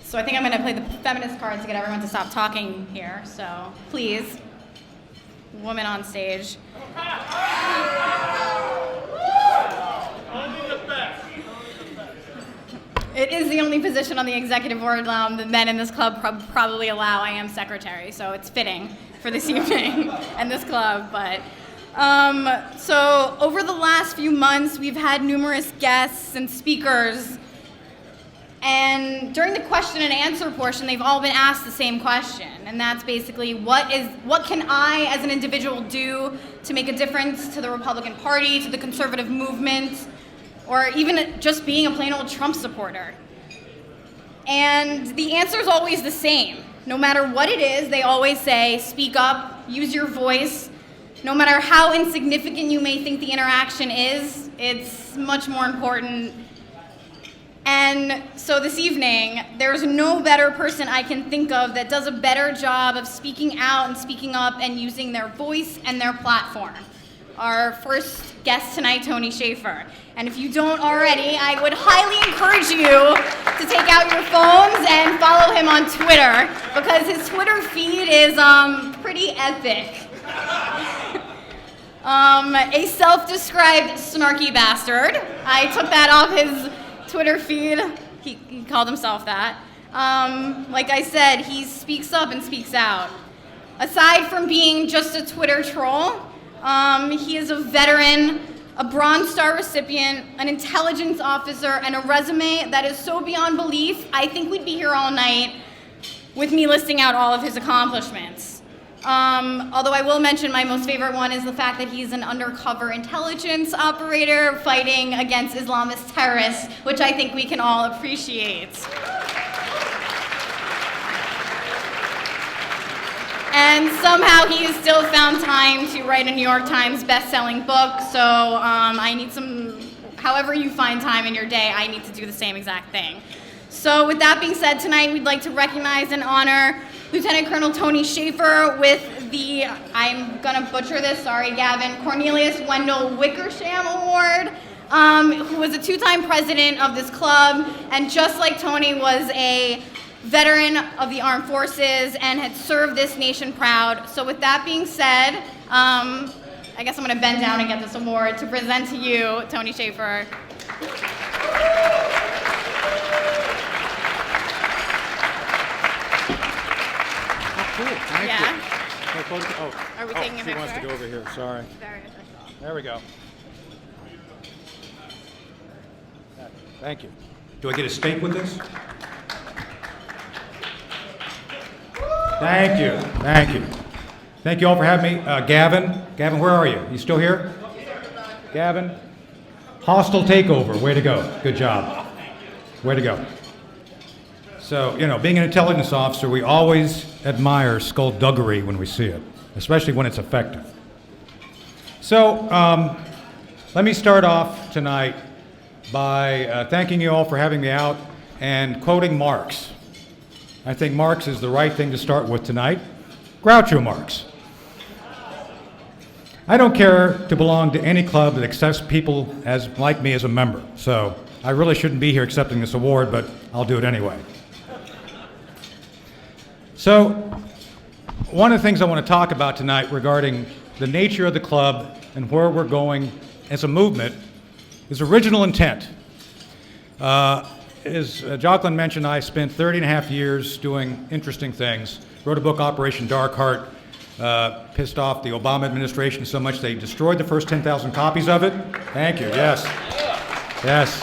So I think I'm going to play the feminist card to get everyone to stop talking here. So please, woman on stage. It is the only position on the executive board that men in this club probably allow. I am secretary, so it's fitting for this evening and this club. But so over the last few months, we've had numerous guests and speakers. And during the question and answer portion, they've all been asked the same question. And that's basically, what can I as an individual do to make a difference to the Republican Party, to the conservative movement, or even just being a plain old Trump supporter? And the answer is always the same. No matter what it is, they always say, speak up, use your voice. No matter how insignificant you may think the interaction is, it's much more important. And so this evening, there's no better person I can think of that does a better job of speaking out and speaking up and using their voice and their platform. Our first guest tonight, Tony Shaffer. And if you don't already, I would highly encourage you to take out your phones and follow him on Twitter, because his Twitter feed is pretty epic. A self-described snarky bastard. I took that off his Twitter feed. He called himself that. Like I said, he speaks up and speaks out. Aside from being just a Twitter troll, he is a veteran, a Bronze Star recipient, an intelligence officer, and a resume that is so beyond belief, I think we'd be here all night with me listing out all of his accomplishments. Although I will mention my most favorite one is the fact that he's an undercover intelligence operator fighting against Islamist terrorists, which I think we can all appreciate. And somehow he has still found time to write a New York Times best-selling book, so I need however you find time in your day, I need to do the same exact thing. So with that being said, tonight we'd like to recognize and honor Lieutenant Colonel Tony Shaffer with the, I'm gonna butcher this, sorry Gavin, Cornelius Wendell Wickersham Award, who was a two-time president of this club, and just like Tony was a veteran of the armed forces and had served this nation proud. So with that being said, I guess I'm gonna bend down and get this award to present to you, Tony Shaffer. Cool, thank you. Are we taking a picture? She wants to go over here, sorry. Very official. There we go. Thank you. Do I get a steak with this? Thank you, thank you. Thank you all for having me. Gavin, where are you? You still here? Gavin? Hostile takeover, way to go. Good job. Way to go. So, being an intelligence officer, we always admire skullduggery when we see it, especially when it's effective. So, let me start off tonight by thanking you all for having me out and quoting Marx. I think Marx is the right thing to start with tonight. Groucho Marx. I don't care to belong to any club that accepts people like me as a member, so I really shouldn't be here accepting this award, but I'll do it anyway. So, one of the things I want to talk about tonight regarding the nature of the club and where we're going as a movement is original intent. As Jocelyn mentioned, I spent 30 and a half years doing interesting things. Wrote a book, Operation Dark Heart, pissed off the Obama administration so much they destroyed the first 10,000 copies of it. Thank you, yes. Yes.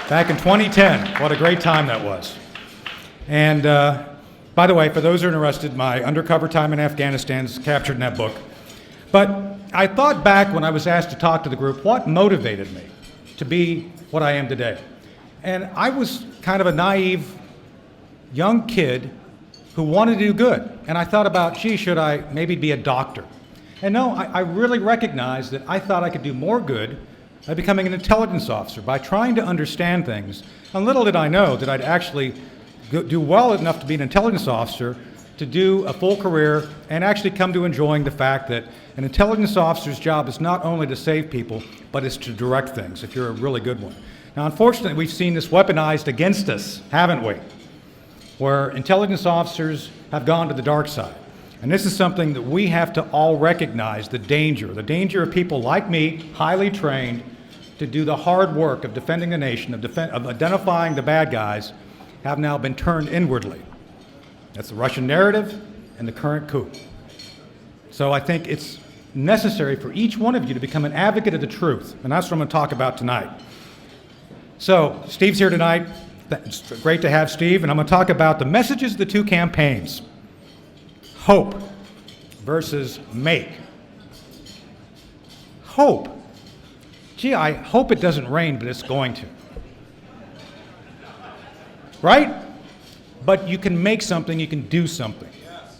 Back in 2010, what a great time that was. And by the way, for those who are interested, my undercover time in Afghanistan is captured in that book. But I thought back when I was asked to talk to the group, what motivated me to be what I am today? And I was kind of a naive young kid who wanted to do good. And I thought about, gee, should I maybe be a doctor? And no, I really recognized that I thought I could do more good by becoming an intelligence officer, by trying to understand things. And little did I know that I'd actually do well enough to be an intelligence officer to do a full career and actually come to enjoying the fact that an intelligence officer's job is not only to save people, but it's to direct things if you're a really good one. Now, unfortunately, we've seen this weaponized against us, haven't we? where intelligence officers have gone to the dark side. And this is something that we have to all recognize, the danger of people like me, highly trained, to do the hard work of defending the nation, of identifying the bad guys, have now been turned inwardly. That's the Russian narrative and the current coup. So I think it's necessary for each one of you to become an advocate of the truth, and that's what I'm going to talk about tonight. So Steve's here tonight. It's great to have Steve, and I'm going to talk about the messages of the two campaigns. Hope versus make. Hope. Gee, I hope it doesn't rain, but it's going to. Right? But you can make something, you can do something.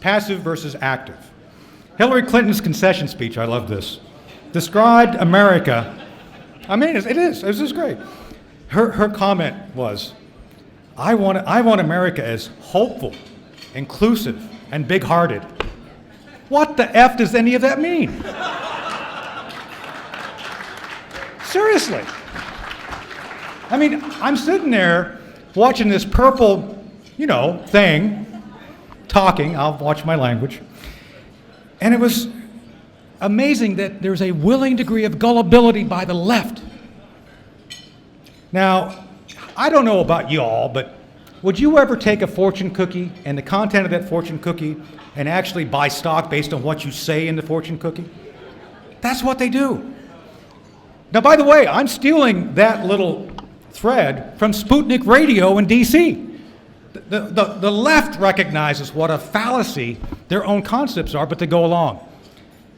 Passive versus active. Hillary Clinton's concession speech, I love this, described America. I mean, it is. This is great. Her comment was, I want America as hopeful, inclusive, and big-hearted. What the F does any of that mean? Seriously. I mean, I'm sitting there watching this purple, thing, talking, I'll watch my language, and it was amazing that there's a willing degree of gullibility by the left. Now, I don't know about y'all, but would you ever take a fortune cookie and the content of that fortune cookie and actually buy stock based on what you say in the fortune cookie? That's what they do. Now, by the way, I'm stealing that little thread from Sputnik Radio in D.C. The left recognizes what a fallacy their own concepts are, but they go along.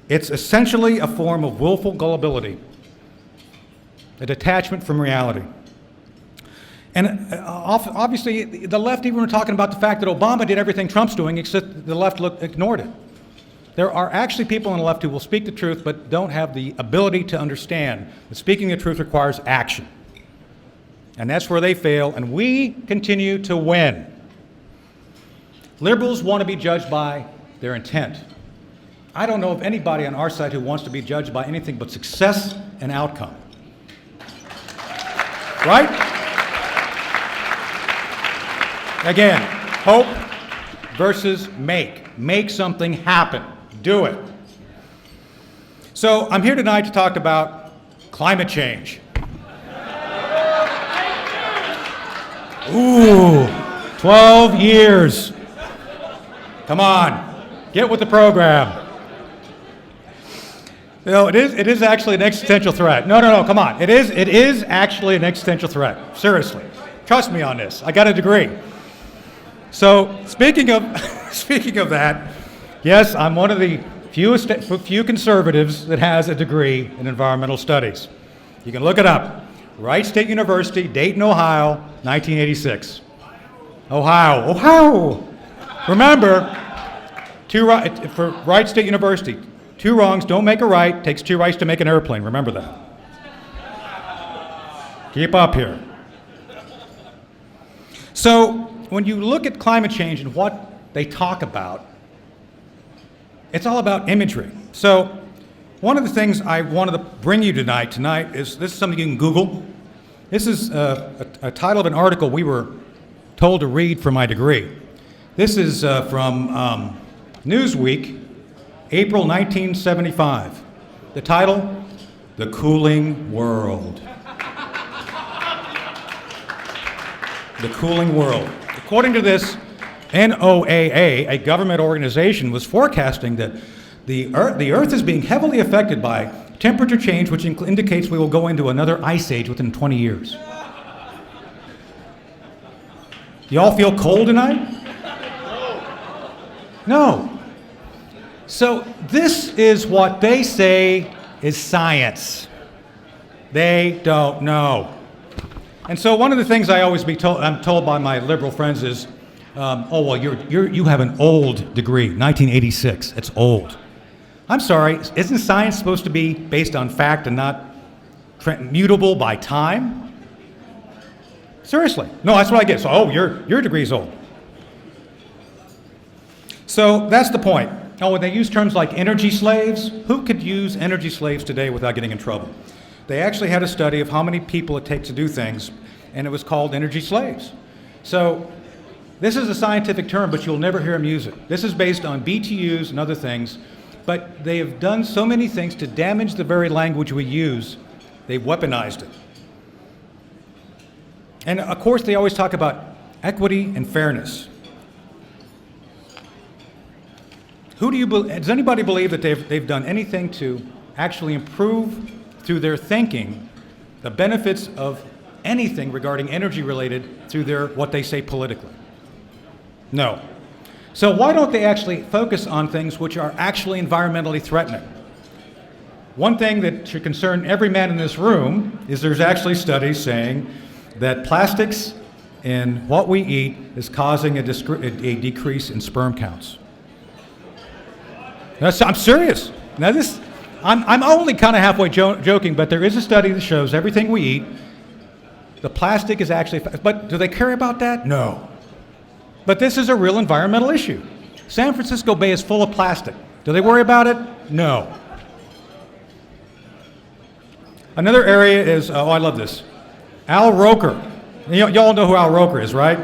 It's essentially a form of willful gullibility, a detachment from reality. And obviously, the left even were talking about the fact that Obama did everything Trump's doing, except the left ignored it. There are actually people on the left who will speak the truth, but don't have the ability to understand that speaking the truth requires action. And that's where they fail, and we continue to win. Liberals want to be judged by their intent. I don't know of anybody on our side who wants to be judged by anything but success and outcome. Right? Again, hope versus make. Make something happen. Do it. So I'm here tonight to talk about climate change. Ooh, 12 years. Come on, get with the program. It is actually an existential threat. No, come on. It is actually an existential threat. Seriously. Trust me on this. I got a degree. So, speaking of that, yes, I'm one of the few conservatives that has a degree in environmental studies. You can look it up. Wright State University, Dayton, Ohio, 1986. Ohio. Remember, for Wright State University, 2 wrongs don't make a right. Takes 2 rights to make an airplane. Remember that. Keep up here. So, when you look at climate change and what they talk about, it's all about imagery. So, one of the things I wanted to bring you tonight is this is something you can Google. This is a title of an article we were told to read for my degree. This is from Newsweek, April 1975. The title, The Cooling World. The Cooling World. According to this, NOAA, a government organization, was forecasting that the Earth is being heavily affected by temperature change, which indicates we will go into another ice age within 20 years. You all feel cold tonight? No. So this is what they say is science. They don't know. And so one of the things I'm told by my liberal friends is, you have an old degree, 1986. It's old. I'm sorry, isn't science supposed to be based on fact and not mutable by time? Seriously. No, that's what I get. So, your degree's old. So that's the point. When they use terms like energy slaves, who could use energy slaves today without getting in trouble? They actually had a study of how many people it takes to do things, and it was called energy slaves. So This is a scientific term, but you'll never hear them use it. This is based on BTUs and other things, but they have done so many things to damage the very language we use, they've weaponized it. And of course, they always talk about equity and fairness. Does anybody believe that they've done anything to actually improve through their thinking the benefits of anything regarding energy related through their, what they say politically? No. So why don't they actually focus on things which are actually environmentally threatening? One thing that should concern every man in this room is there's actually studies saying that plastics in what we eat is causing a decrease in sperm counts. I'm serious. Now I'm only kind of halfway joking, but there is a study that shows everything we eat, the plastic is actually, but do they care about that? No. But this is a real environmental issue. San Francisco Bay is full of plastic. Do they worry about it? No. Another area is, oh, I love this. Al Roker. Y'all know who Al Roker is, right?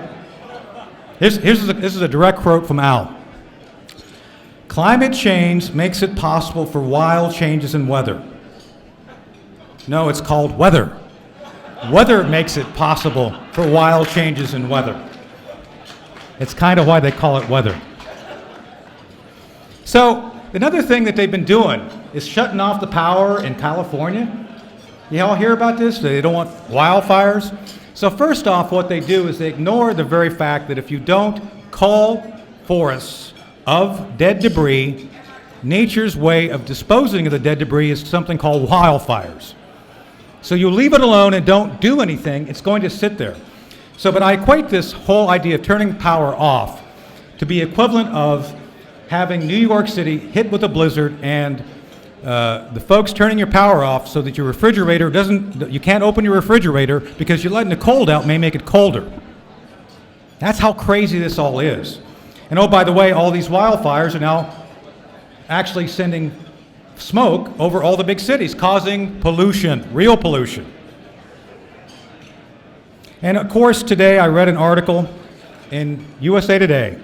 This is a direct quote from Al. Climate change makes it possible for wild changes in weather. No, it's called weather. Weather makes it possible for wild changes in weather. It's kind of why they call it weather. So another thing that they've been doing is shutting off the power in California. You all hear about this? They don't want wildfires. So first off, what they do is they ignore the very fact that if you don't cull forests of dead debris, nature's way of disposing of the dead debris is something called wildfires. So you leave it alone and don't do anything, it's going to sit there. So, but I equate this whole idea of turning power off to be equivalent of having New York City hit with a blizzard and the folks turning your power off so that your refrigerator you can't open your refrigerator because you're letting the cold out may make it colder. That's how crazy this all is. And oh, by the way, all these wildfires are now actually sending smoke over all the big cities, causing pollution, real pollution. And of course, today I read an article in USA Today.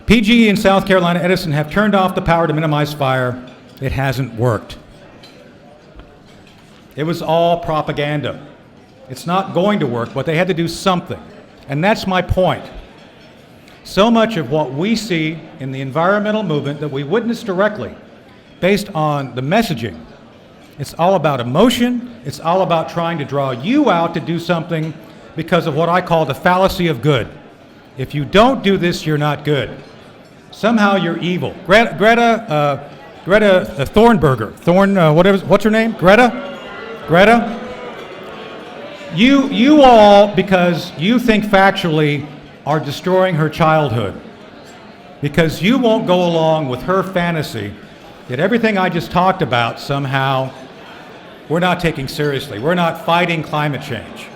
PGE in South Carolina Edison have turned off the power to minimize fire. It hasn't worked. It was all propaganda. It's not going to work, but they had to do something. And that's my point. So much of what we see in the environmental movement that we witness directly, based on the messaging, it's all about emotion, it's all about trying to draw you out to do something because of what I call the fallacy of good. If you don't do this, you're not good. Somehow you're evil. Greta Thunberg, what's her name? Greta? You all, because you think factually, are destroying her childhood. Because you won't go along with her fantasy that everything I just talked about somehow we're not taking seriously. We're not fighting climate change.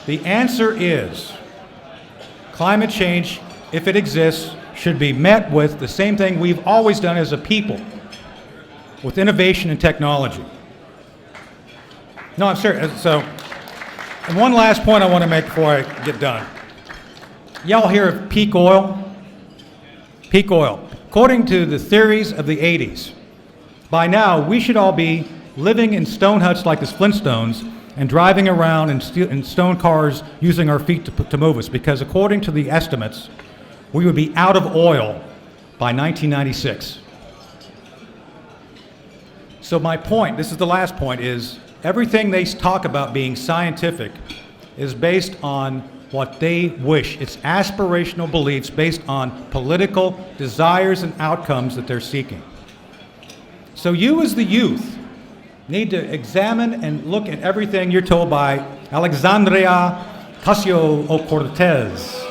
The answer is climate change, if it exists, should be met with the same thing we've always done as a people, with innovation and technology. No, I'm serious. So, and one last point I want to make before I get done. Y'all hear of peak oil? Peak oil. According to the theories of the 80s, by now we should all be living in stone huts like the Flintstones and driving around in stone cars using our feet to move us, because according to the estimates, we would be out of oil by 1996. So my point, this is the last point, is everything they talk about being scientific is based on what they wish. It's aspirational beliefs based on political desires and outcomes that they're seeking. So you as the youth need to examine and look at everything you're told by Alexandria Ocasio-Cortez.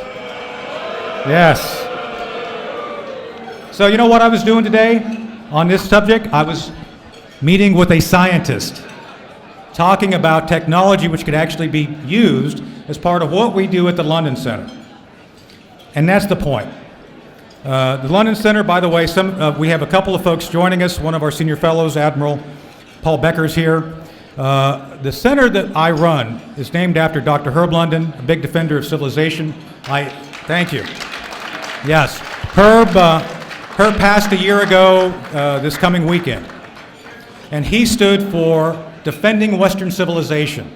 Yes. So you know what I was doing today on this subject? I was meeting with a scientist, talking about technology which could actually be used as part of what we do at the London Center. And that's the point. The London Center, by the way, we have a couple of folks joining us. One of our senior fellows, Admiral Paul Becker's here. The center that I run is named after Dr. Herb London, a big defender of civilization. Thank you. Yes, Herb passed a year ago this coming weekend, and he stood for defending Western civilization.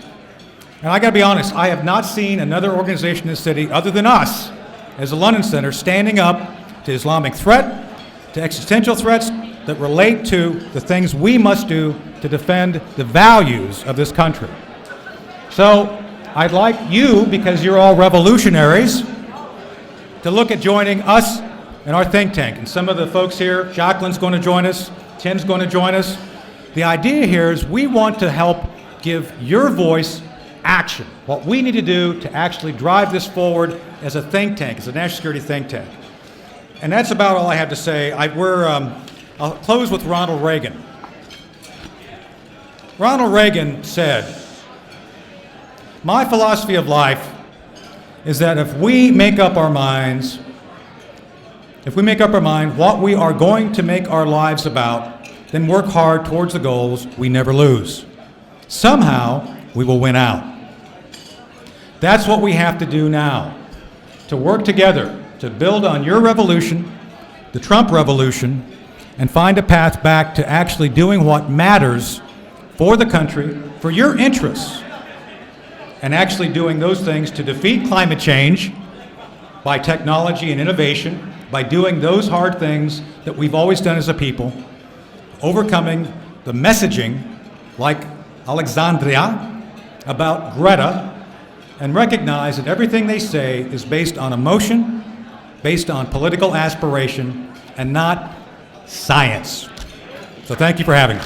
And I got to be honest, I have not seen another organization in the city other than us, as a London Center, standing up to Islamic threat, to existential threats that relate to the things we must do to defend the values of this country. So I'd like you, because you're all revolutionaries, to look at joining us in our think tank. And some of the folks here, Jacqueline's going to join us, Tim's going to join us. The idea here is we want to help give your voice action, what we need to do to actually drive this forward as a think tank, as a national security think tank. And that's about all I have to say. I'll close with Ronald Reagan. Ronald Reagan said, "My philosophy of life is that if we make up our mind what we are going to make our lives about, then work hard towards the goals we never lose. Somehow, we will win out." That's what we have to do now, to work together to build on your revolution, the Trump revolution, and find a path back to actually doing what matters for the country, for your interests, and actually doing those things to defeat climate change by technology and innovation, by doing those hard things that we've always done as a people, overcoming the messaging like Alexandria about Greta, and recognize that everything they say is based on emotion, based on political aspiration, and not science. So thank you for having me.